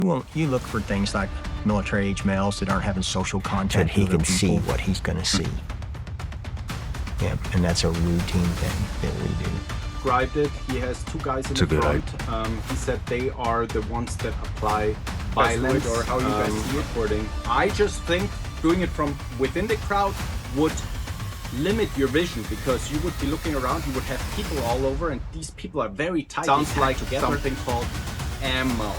Well, you look for things like military-age males that aren't having social contact. He can see what he's going to see. Yeah, and that's a routine thing that we do. Described it. He has two guys in the front. He said they are the ones that apply violence, or how you guys see it. Recording. I just think doing it from within the crowd would limit your vision, because you would be looking around, you would have people all over, and these people are very tight. Sounds like something called ammo.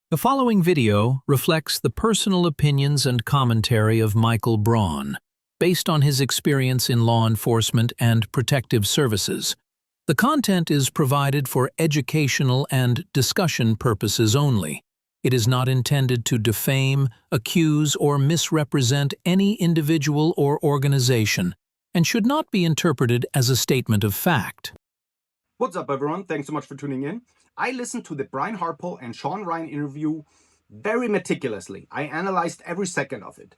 The following video reflects the personal opinions and commentary of Michael Braun, based on his experience in law enforcement and protective services. The content is provided for educational and discussion purposes only. It is not intended to defame, accuse, or misrepresent any individual or organization, and should not be interpreted as a statement of fact. What's up, everyone? Thanks so much for tuning in. I listened to the Brian Harpole and Shawn Ryan interview very meticulously. I analyzed every second of it.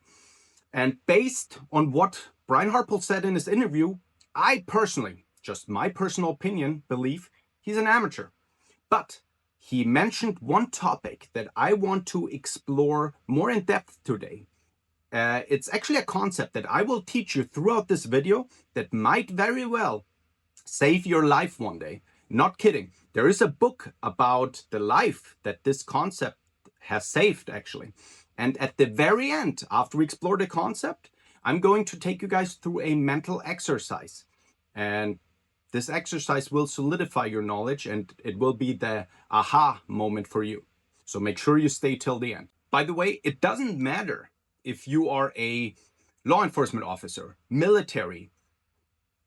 And based on what Brian Harpole said in his interview, I personally, just my personal opinion, believe he's an amateur. But he mentioned one topic that I want to explore more in depth today. It's actually a concept that I will teach you throughout this video that might very well save your life one day. Not kidding. There is a book about the life that this concept has saved, actually. And at the very end, after we explore the concept, I'm going to take you guys through a mental exercise. And this exercise will solidify your knowledge, and it will be the aha moment for you. So make sure you stay till the end. By the way, it doesn't matter if you are a law enforcement officer, military,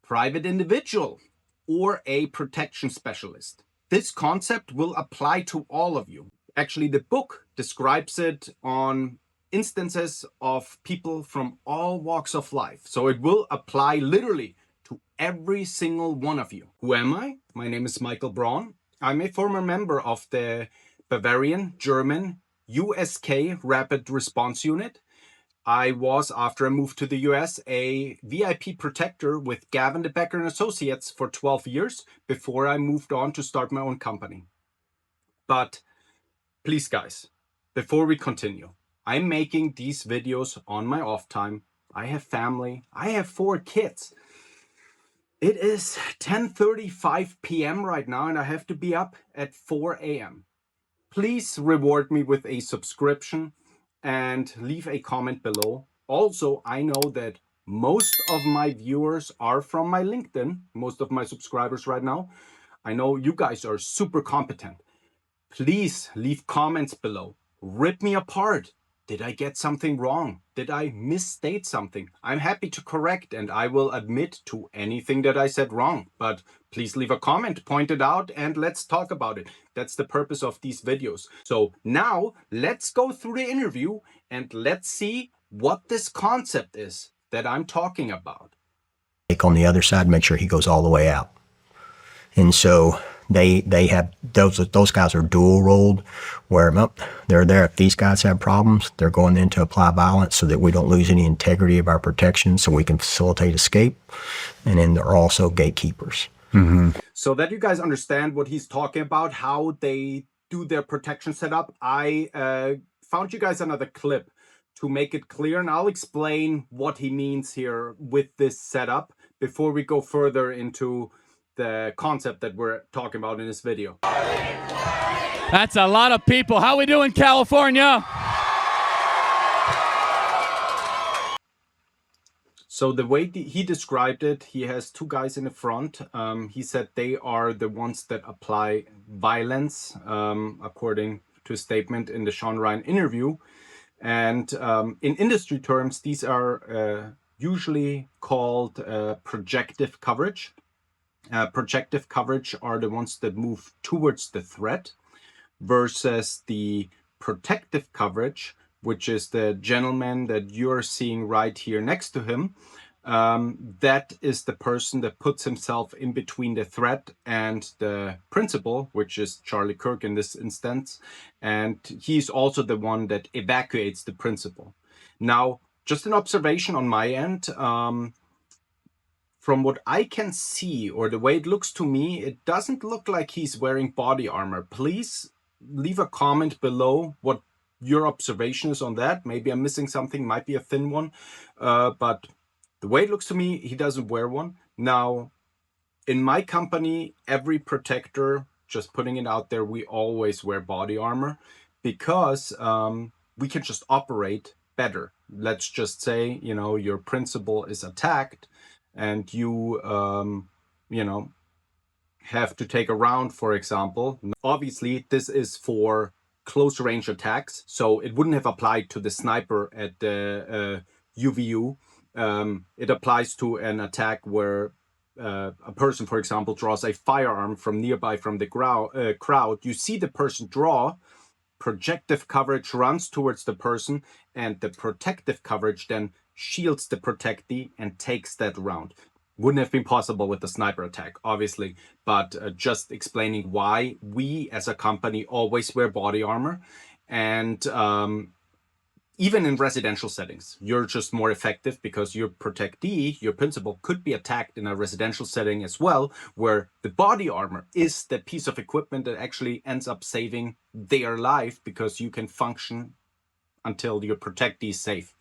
private individual, or a protection specialist. This concept will apply to all of you. Actually, the book describes it on instances of people from all walks of life. So it will apply literally to every single one of you. Who am I? My name is Michael Braun. I'm a former member of the Bavarian German USK Rapid Response Unit. I was, after I moved to the US, a VIP protector with Gavin DeBecker and Associates for 12 years before I moved on to start my own company. But please, guys, before we continue, I'm making these videos on my off time. I have family. I have 4 kids. It is 10:35 p.m. right now, and I have to be up at 4 a.m. Please reward me with a subscription and leave a comment below. Also, I know that most of my viewers are from my LinkedIn, most of my subscribers right now. I know you guys are super competent. Please leave comments below. Rip me apart. Did I get something wrong? Did I misstate something? I'm happy to correct, and I will admit to anything that I said wrong. But please leave a comment, point it out, and let's talk about it. That's the purpose of these videos. So now let's go through the interview and let's see what this concept is that I'm talking about. On the other side, make sure he goes all the way out. And so they have, those guys are dual rolled, where they're there. If these guys have problems, they're going in to apply violence so that we don't lose any integrity of our protection, so we can facilitate escape. And then they're also gatekeepers. Mm-hmm. So that you guys understand what he's talking about, how they do their protection setup, I found you guys another clip to make it clear, and I'll explain what he means here with this setup before we go further into the concept that we're talking about in this video. That's a lot of people. How we doing, California? So the way he described it, he has 2 guys in the front. He said they are the ones that apply violence, according to a statement in the Shawn Ryan interview. And in industry terms, these are usually called projective coverage. Projective coverage are the ones that move towards the threat, versus the protective coverage, which is the gentleman that you're seeing right here next to him. That is the person that puts himself in between the threat and the principal, which is Charlie Kirk in this instance. And he's also the one that evacuates the principal. Now, just an observation on my end. from what I can see, or the way it looks to me, it doesn't look like he's wearing body armor. Please leave a comment below what your observation is on that. Maybe I'm missing something, might be a thin one. But the way it looks to me, he doesn't wear one. Now, in my company, every protector, just putting it out there, we always wear body armor because we can just operate better. Let's just say, you know, your principal is attacked and you, you know, have to take a round, for example. Obviously, this is for close range attacks, so it wouldn't have applied to the sniper at the UVU. It applies to an attack where a person, for example, draws a firearm from nearby from the crowd. You see the person draw, projective coverage runs towards the person, and the protective coverage then shields the protectee and takes that round. Wouldn't have been possible with the sniper attack, obviously, but just explaining why we as a company always wear body armor. And even in residential settings, you're just more effective because your protectee, your principal, could be attacked in a residential setting as well, where the body armor is the piece of equipment that actually ends up saving their life because you can function until your protectee is safe.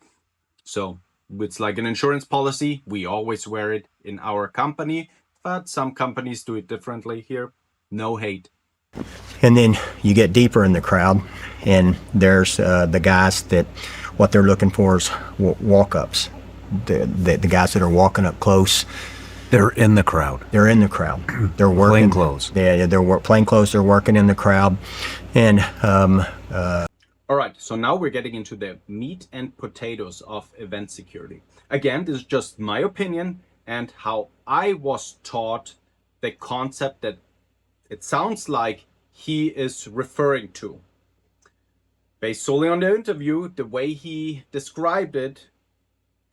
So it's like an insurance policy. We always wear it in our company, but some companies do it differently here. No hate. And then you get deeper in the crowd, and there's the guys that what they're looking for is walk-ups. The guys that are walking up close. They're in the crowd. They're in the crowd. They're working. Plain clothes. Yeah, they're plain clothes. They're working in the crowd, and all right, so now we're getting into the meat and potatoes of event security. Again, this is just my opinion and how I was taught the concept that it sounds like he is referring to. Based solely on the interview, the way he described it,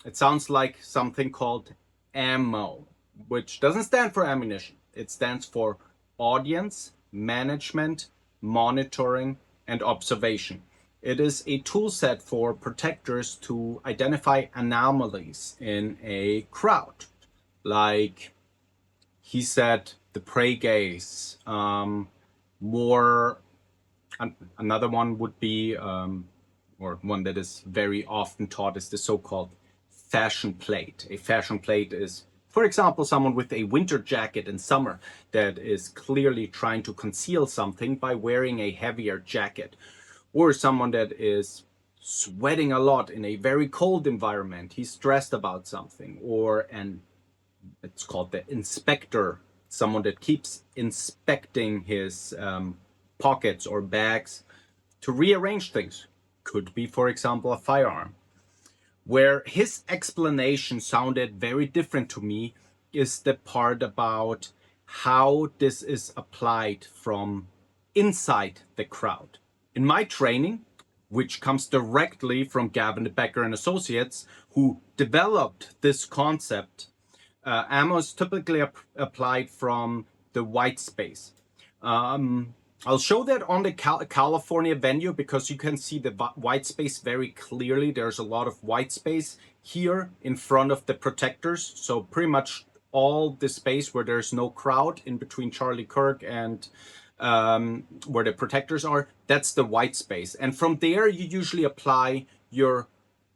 it sounds like something called AMMO, which doesn't stand for ammunition. It stands for audience, management, monitoring, and observation. It is a tool set for protectors to identify anomalies in a crowd. Like he said, the prey gaze, another one would be, or one that is very often taught, is the so-called fashion plate. A fashion plate is, for example, someone with a winter jacket in summer that is clearly trying to conceal something by wearing a heavier jacket. Or someone that is sweating a lot in a very cold environment. He's stressed about something. Or it's called the inspector, someone that keeps inspecting his pockets or bags to rearrange things. Could be, for example, a firearm. Where his explanation sounded very different to me is the part about how this is applied from inside the crowd. In my training, which comes directly from Gavin de Becker and Associates, who developed this concept, ammo is typically applied from the white space. I'll show that on the California venue because you can see the white space very clearly. There's a lot of white space here in front of the protectors. So pretty much all the space where there's no crowd in between Charlie Kirk and where the protectors are, that's the white space. And from there, you usually apply your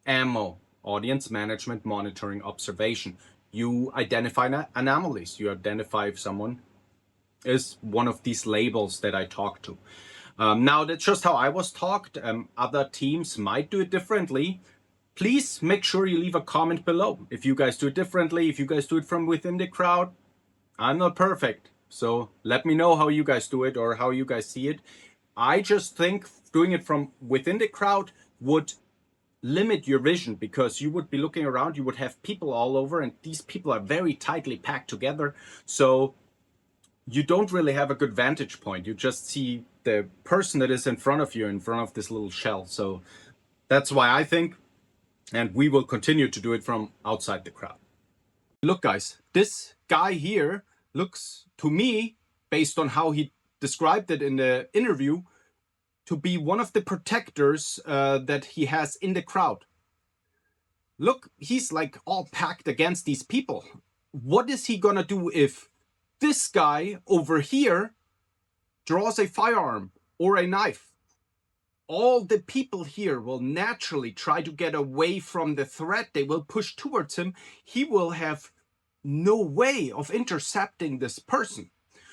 ammo, audience management, monitoring, observation. You identify anomalies. You identify if someone is one of these labels that I talked to. Now, that's just how I was taught. Other teams might do it differently. Please make sure you leave a comment below. If you guys do it differently, if you guys do it from within the crowd, I'm not perfect. So let me know how you guys do it or how you guys see it. I just think doing it from within the crowd would limit your vision because you would be looking around, you would have people all over, and these people are very tightly packed together. So you don't really have a good vantage point. You just see the person that is in front of you, in front of this little shell. So that's why I think, and we will continue to do it from outside the crowd. Look, guys, this guy here looks to me, based on how he described it in the interview, to be one of the protectors that he has in the crowd. Look, he's like all packed against these people. what is he gonna do if this guy over here draws a firearm or a knife? All the people here will naturally try to get away from the threat. They will push towards him. He will have no way of intercepting this person.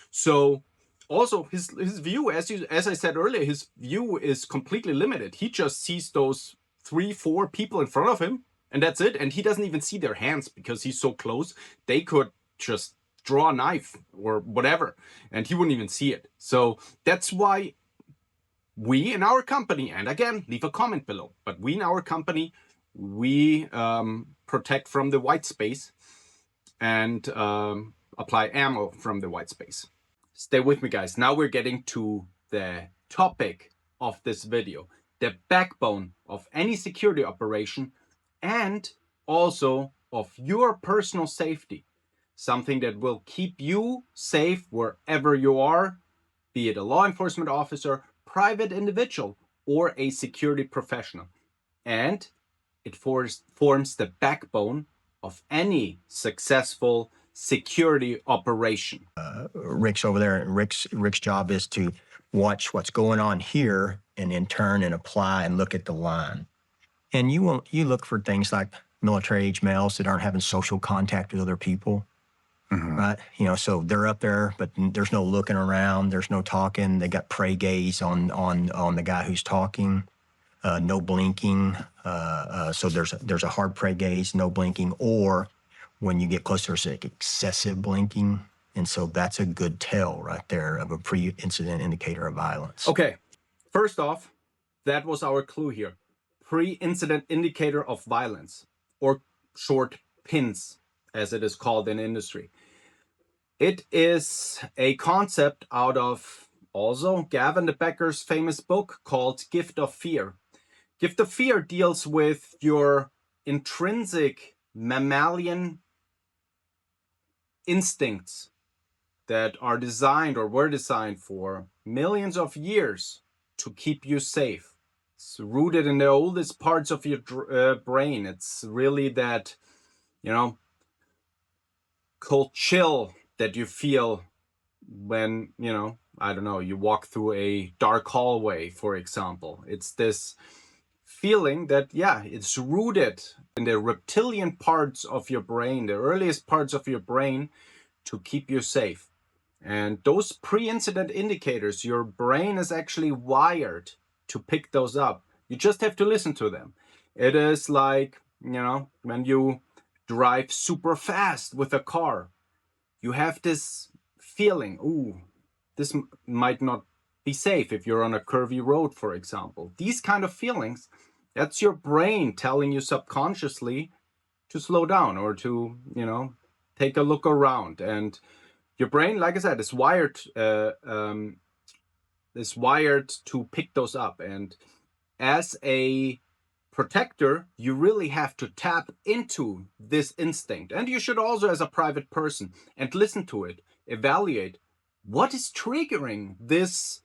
So also his view, as I said earlier, his view is completely limited. He just sees those 3-4 people in front of him, and that's it. And he doesn't even see their hands because he's so close. They could just draw a knife or whatever, and he wouldn't even see it. So that's why we in our company, and again, leave a comment below, but we in our company, we protect from the white space and apply ammo from the white space. Stay with me, guys. Now we're getting to the topic of this video, the backbone of any security operation and also of your personal safety. Something that will keep you safe wherever you are, be it a law enforcement officer, private individual, or a security professional. And it forms the backbone of any successful security operation. Rick's over there, and Rick's job is to watch what's going on here and in turn and apply and look at the line. And you look for things like military-age males that aren't having social contact with other people. Right? You know, so they're up there, but there's no looking around. There's no talking. They got prey gaze on the guy who's talking. No blinking. So there's a hard prey gaze, no blinking. Or when you get closer, it's like excessive blinking. And so that's a good tell right there of a pre-incident indicator of violence. Okay, first off, that was our clue here. Pre-incident indicator of violence, or short PINS, as it is called in industry. It is a concept out of also Gavin de Becker's famous book called Gift of Fear. Gift of Fear deals with your intrinsic mammalian instincts that are designed or were designed for millions of years to keep you safe. It's rooted in the oldest parts of your brain. It's really that, you know, cold chill that you feel when, you know, I don't know, you walk through a dark hallway, for example. It's this feeling that, yeah, it's rooted in the reptilian parts of your brain, the earliest parts of your brain, to keep you safe. And those pre-incident indicators, your brain is actually wired to pick those up. You just have to listen to them. It is like, you know, when you drive super fast with a car, you have this feeling, ooh, this might not be safe if you're on a curvy road, for example. These kind of feelings, that's your brain telling you subconsciously to slow down or to, you know, take a look around. And your brain, like I said, is wired to pick those up. And as a protector, you really have to tap into this instinct. And you should also, as a private person, and listen to it, evaluate what is triggering this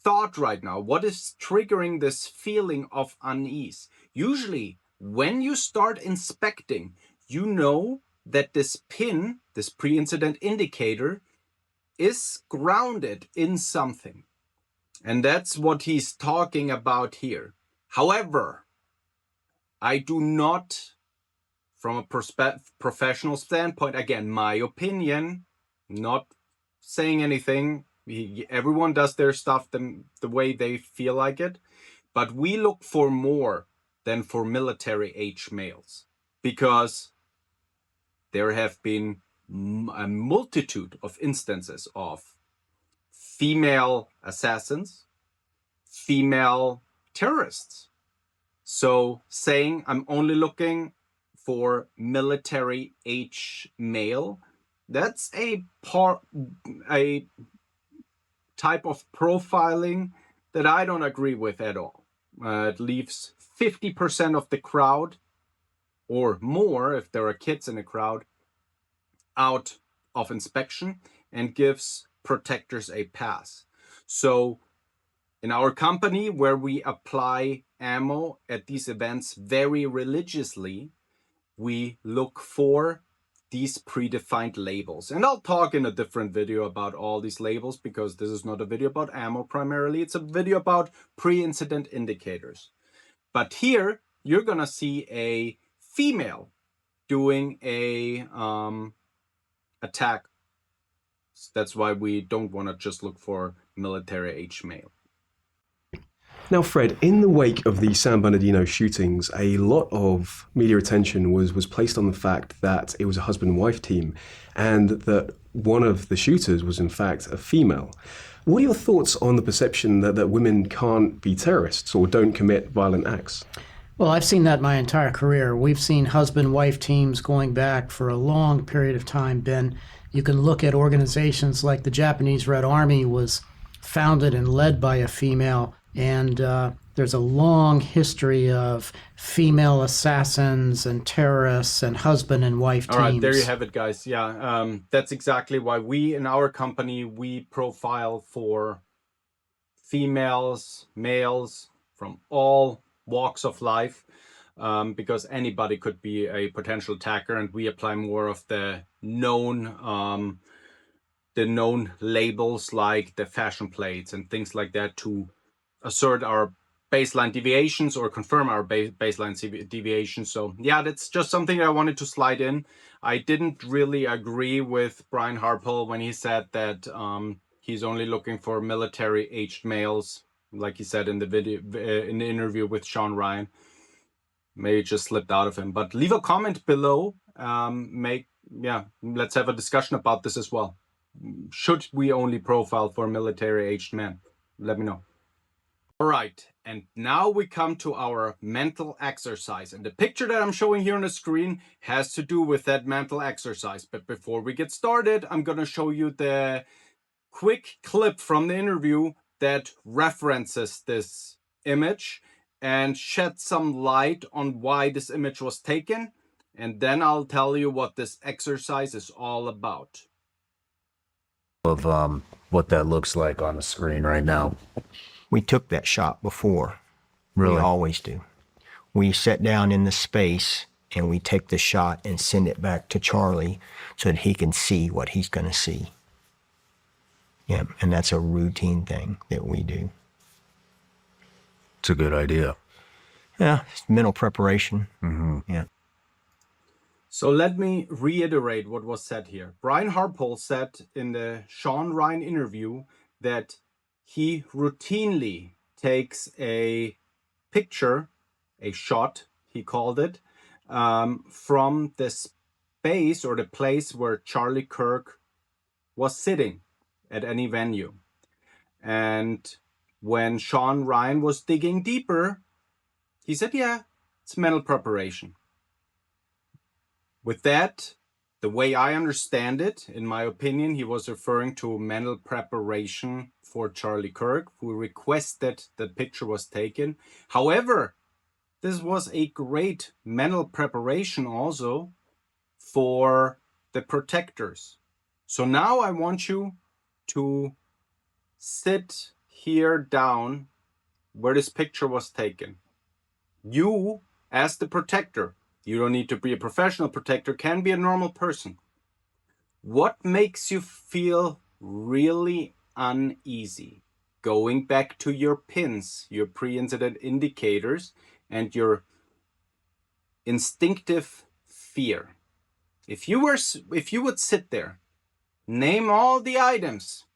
thought right now. What is triggering this feeling of unease? Usually, when you start inspecting, you know that this PIN, this pre-incident indicator, is grounded in something. And that's what he's talking about here. However, I do not, from a professional standpoint, again, my opinion, not saying anything. Everyone does their stuff the way they feel like it. But we look for more than for military-age males, because there have been a multitude of instances of female assassins, female terrorists. So saying I'm only looking for military-age male, that's a type of profiling that I don't agree with at all. It leaves 50% of the crowd, or more if there are kids in the crowd, out of inspection and gives protectors a pass. So in our company, where we apply ammo at these events very religiously, we look for these predefined labels. And I'll talk in a different video about all these labels, because this is not a video about ammo primarily. It's a video about pre-incident indicators. But here you're gonna see a female doing a attack. That's why we don't want to just look for military-aged male. Now, Fred, in the wake of the San Bernardino shootings, a lot of media attention was placed on the fact that it was a husband-wife team and that one of the shooters was in fact a female. What are your thoughts on the perception that women can't be terrorists or don't commit violent acts? Well, I've seen that my entire career. We've seen husband-wife teams going back for a long period of time, Ben. You can look at organizations like the Japanese Red Army was founded and led by a female, and there's a long history of female assassins and terrorists and husband and wife teams. All right, there you have it, guys. Yeah, that's exactly why we in our company, we profile for females, males from all walks of life, because anybody could be a potential attacker, and we apply more of the known labels like the fashion plates and things like that to assert our baseline deviations or confirm our baseline deviations. So yeah, that's just something I wanted to slide in. I didn't really agree with Brian Harpole when he said that he's only looking for military-aged males, like he said in the video, in the interview with Shawn Ryan. Maybe it just slipped out of him. But leave a comment below. Let's have a discussion about this as well. Should we only profile for military-aged men? Let me know. All right, and now we come to our mental exercise. And the picture that I'm showing here on the screen has to do with that mental exercise. But before we get started, I'm going to show you the quick clip from the interview that references this image and shed some light on why this image was taken. And then I'll tell you what this exercise is all about. Of what that looks like on the screen right now. We took that shot before. Really? We always do. We sit down in the space and we take the shot and send it back to Charlie so that he can see what he's going to see. Yeah, and that's a routine thing that we do. It's a good idea. Yeah, it's mental preparation. Mm-hmm. Yeah. So let me reiterate what was said here. Brian Harpole said in the Shawn Ryan interview that he routinely takes a picture, a shot, he called it, from the space or the place where Charlie Kirk was sitting at any venue. And when Shawn Ryan was digging deeper, he said, yeah, it's mental preparation. With that, the way I understand it, in my opinion, he was referring to mental preparation for Charlie Kirk, who requested the picture was taken. However, this was a great mental preparation also for the protectors. So now I want you to sit here down where this picture was taken. You, as the protector, you don't need to be a professional protector, can be a normal person. What makes you feel really uneasy? Going back to your pins, your pre-incident indicators, and your instinctive fear. If you would sit there, name all the items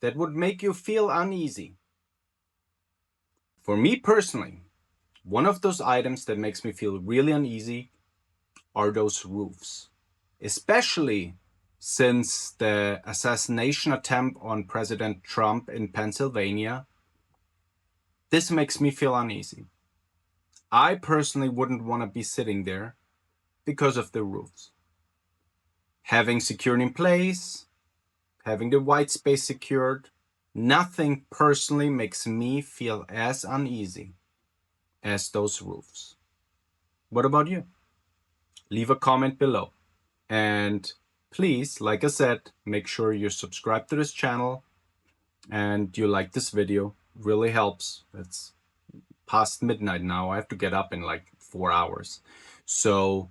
that would make you feel uneasy. For me personally, one of those items that makes me feel really uneasy are those roofs, especially since the assassination attempt on President Trump in Pennsylvania. This makes me feel uneasy. I personally wouldn't want to be sitting there because of the roofs. Having security in place, having the white space secured, nothing personally makes me feel as uneasy as those roofs. What about you? Leave a comment below. And please, like I said, make sure you're subscribed to this channel and you like this video. Really helps. It's past midnight now. I have to get up in like 4 hours. So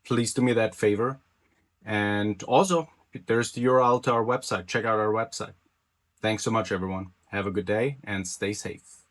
please do me that favor. And also, there's the URL to our website. Check out our website. Thanks so much, everyone. Have a good day and stay safe.